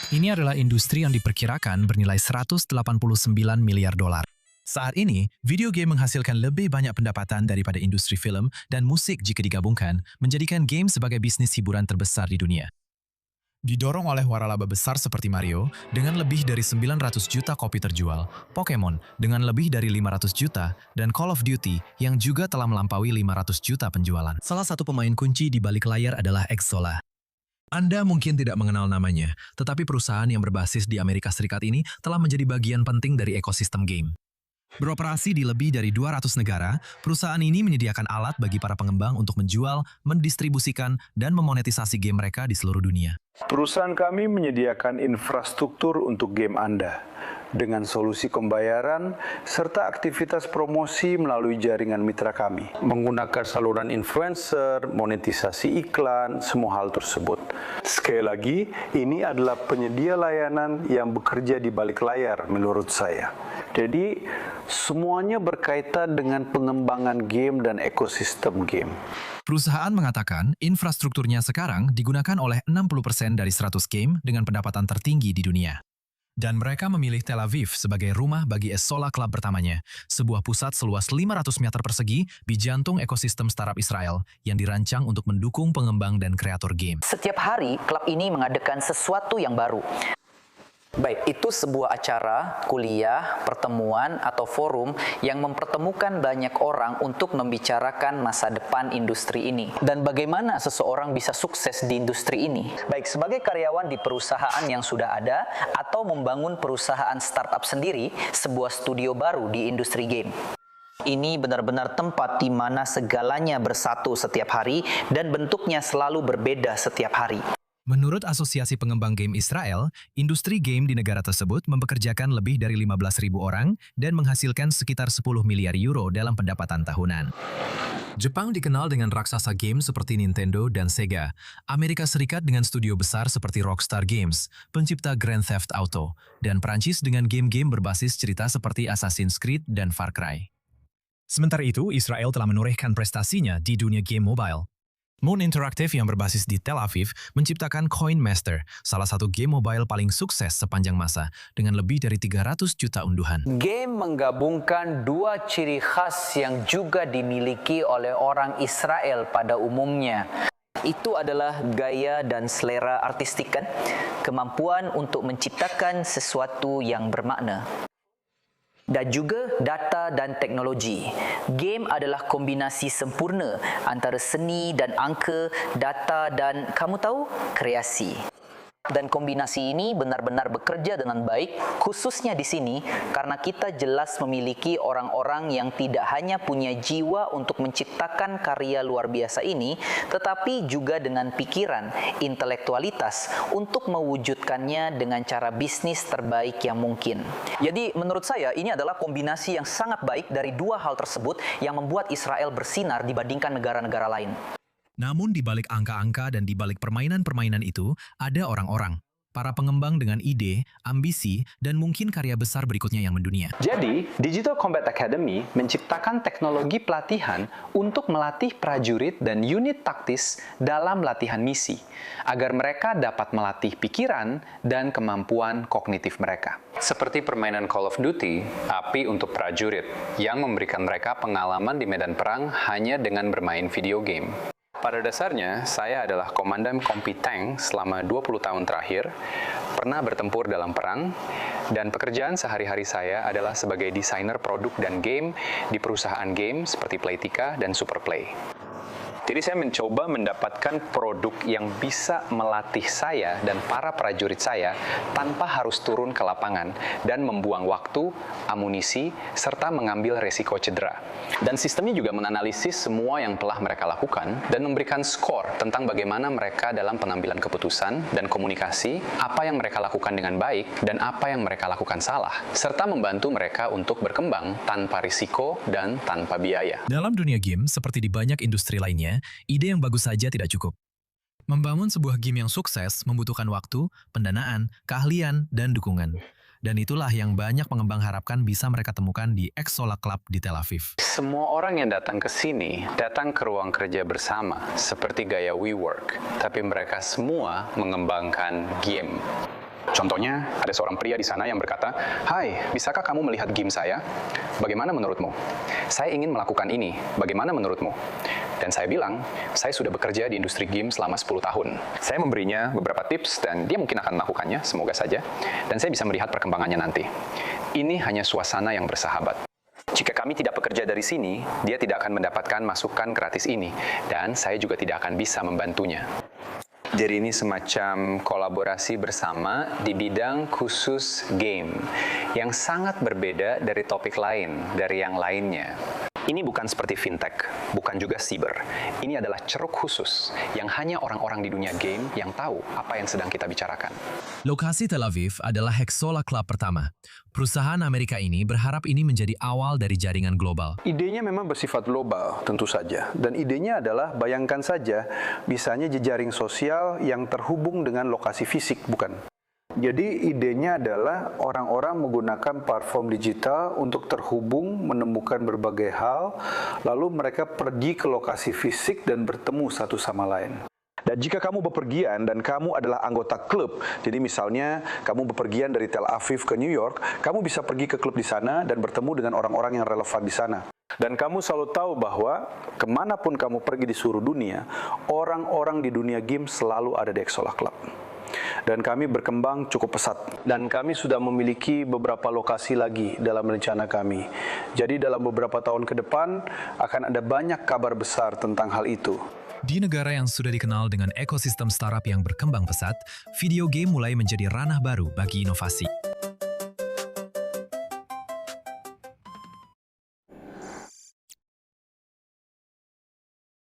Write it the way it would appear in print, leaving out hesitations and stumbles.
Ini adalah industri yang diperkirakan bernilai 189 miliar dolar. Saat ini, video game menghasilkan lebih banyak pendapatan daripada industri film dan musik jika digabungkan, menjadikan game sebagai bisnis hiburan terbesar di dunia. Didorong oleh waralaba besar seperti Mario, dengan lebih dari 900 juta kopi terjual, Pokemon dengan lebih dari 500 juta, dan Call of Duty yang juga telah melampaui 500 juta penjualan. Salah satu pemain kunci di balik layar adalah Xsolla. Anda mungkin tidak mengenal namanya, tetapi perusahaan yang berbasis di Amerika Serikat ini telah menjadi bagian penting dari ekosistem game. Beroperasi di lebih dari 200 negara, perusahaan ini menyediakan alat bagi para pengembang untuk menjual, mendistribusikan, dan memonetisasi game mereka di seluruh dunia. Perusahaan kami menyediakan infrastruktur untuk game Anda dengan solusi pembayaran serta aktivitas promosi melalui jaringan mitra kami. Menggunakan saluran influencer, monetisasi iklan, semua hal tersebut. Sekali lagi, ini adalah penyedia layanan yang bekerja di balik layar menurut saya. Jadi, semuanya berkaitan dengan pengembangan game dan ekosistem game. Perusahaan mengatakan infrastrukturnya sekarang digunakan oleh 60% dari 100 game dengan pendapatan tertinggi di dunia. Dan mereka memilih Tel Aviv sebagai rumah bagi Xsolla Club pertamanya, sebuah pusat seluas 500 meter persegi di jantung ekosistem startup Israel yang dirancang untuk mendukung pengembang dan kreator game. Setiap hari, klub ini mengadakan sesuatu yang baru. Baik, itu sebuah acara, kuliah, pertemuan, atau forum yang mempertemukan banyak orang untuk membicarakan masa depan industri ini. Dan bagaimana seseorang bisa sukses di industri ini. Baik sebagai karyawan di perusahaan yang sudah ada, atau membangun perusahaan startup sendiri, sebuah studio baru di industri game. Ini benar-benar tempat di mana segalanya bersatu setiap hari dan bentuknya selalu berbeda setiap hari. Menurut Asosiasi Pengembang Game Israel, industri game di negara tersebut mempekerjakan lebih dari 15.000 orang dan menghasilkan sekitar 10 miliar euro dalam pendapatan tahunan. Jepang dikenal dengan raksasa game seperti Nintendo dan Sega. Amerika Serikat dengan studio besar seperti Rockstar Games, pencipta Grand Theft Auto, dan Prancis dengan game-game berbasis cerita seperti Assassin's Creed dan Far Cry. Sementara itu, Israel telah menorehkan prestasinya di dunia game mobile. Moon Interactive yang berbasis di Tel Aviv menciptakan Coin Master, salah satu game mobile paling sukses sepanjang masa, dengan lebih dari 300 juta unduhan. Game menggabungkan dua ciri khas yang juga dimiliki oleh orang Israel pada umumnya. Itu adalah gaya dan selera artistik, kan? Kemampuan untuk menciptakan sesuatu yang bermakna. Dan juga data dan teknologi. Game adalah kombinasi sempurna antara seni dan angka, data dan, kamu tahu, kreasi. Dan kombinasi ini benar-benar bekerja dengan baik, khususnya di sini, karena kita jelas memiliki orang-orang yang tidak hanya punya jiwa untuk menciptakan karya luar biasa ini, tetapi juga dengan pikiran, intelektualitas untuk mewujudkannya dengan cara bisnis terbaik yang mungkin. Jadi menurut saya ini adalah kombinasi yang sangat baik dari dua hal tersebut yang membuat Israel bersinar dibandingkan negara-negara lain. Namun di balik angka-angka dan di balik permainan-permainan itu, ada orang-orang. Para pengembang dengan ide, ambisi, dan mungkin karya besar berikutnya yang mendunia. Jadi, Digital Combat Academy menciptakan teknologi pelatihan untuk melatih prajurit dan unit taktis dalam latihan misi, agar mereka dapat melatih pikiran dan kemampuan kognitif mereka. Seperti permainan Call of Duty, api untuk prajurit, yang memberikan mereka pengalaman di medan perang hanya dengan bermain video game. Pada dasarnya, saya adalah komandan kompi tank selama 20 tahun terakhir, pernah bertempur dalam perang, dan pekerjaan sehari-hari saya adalah sebagai desainer produk dan game di perusahaan game seperti Playtika dan Superplay. Jadi saya mencoba mendapatkan produk yang bisa melatih saya dan para prajurit saya tanpa harus turun ke lapangan dan membuang waktu, amunisi, serta mengambil resiko cedera. Dan sistemnya juga menganalisis semua yang telah mereka lakukan dan memberikan skor tentang bagaimana mereka dalam pengambilan keputusan dan komunikasi, apa yang mereka lakukan dengan baik dan apa yang mereka lakukan salah, serta membantu mereka untuk berkembang tanpa risiko dan tanpa biaya. Dalam dunia game, seperti di banyak industri lainnya, ide yang bagus saja tidak cukup. Membangun sebuah game yang sukses membutuhkan waktu, pendanaan, keahlian, dan dukungan. Dan itulah yang banyak pengembang harapkan bisa mereka temukan di Xsolla Club di Tel Aviv. Semua orang yang datang ke sini, datang ke ruang kerja bersama, seperti gaya WeWork. Tapi mereka semua mengembangkan game. Contohnya, ada seorang pria di sana yang berkata, "Hai, bisakah kamu melihat game saya? Bagaimana menurutmu? Saya ingin melakukan ini. Bagaimana menurutmu?" Dan saya bilang, saya sudah bekerja di industri game selama 10 tahun. Saya memberinya beberapa tips dan dia mungkin akan melakukannya, semoga saja. Dan saya bisa melihat perkembangannya nanti. Ini hanya suasana yang bersahabat. Jika kami tidak bekerja dari sini, dia tidak akan mendapatkan masukan gratis ini. Dan saya juga tidak akan bisa membantunya. Jadi ini semacam kolaborasi bersama di bidang khusus game yang sangat berbeda dari topik lain, dari yang lainnya. Ini bukan seperti fintech, bukan juga cyber. Ini adalah ceruk khusus yang hanya orang-orang di dunia game yang tahu apa yang sedang kita bicarakan. Lokasi Tel Aviv adalah Hexola Club pertama. Perusahaan Amerika ini berharap ini menjadi awal dari jaringan global. Idenya memang bersifat global, tentu saja. Dan idenya adalah, bayangkan saja, misalnya jejaring sosial yang terhubung dengan lokasi fisik, bukan? Jadi idenya adalah orang-orang menggunakan platform digital untuk terhubung, menemukan berbagai hal, lalu mereka pergi ke lokasi fisik dan bertemu satu sama lain. Dan jika kamu bepergian dan kamu adalah anggota klub, jadi misalnya kamu bepergian dari Tel Aviv ke New York, kamu bisa pergi ke klub di sana dan bertemu dengan orang-orang yang relevan di sana. Dan kamu selalu tahu bahwa kemanapun kamu pergi di seluruh dunia, orang-orang di dunia game selalu ada di Hexola Club. Dan kami berkembang cukup pesat. Dan kami sudah memiliki beberapa lokasi lagi dalam rencana kami. Jadi dalam beberapa tahun ke depan akan ada banyak kabar besar tentang hal itu. Di negara yang sudah dikenal dengan ekosistem startup yang berkembang pesat, video game mulai menjadi ranah baru bagi inovasi.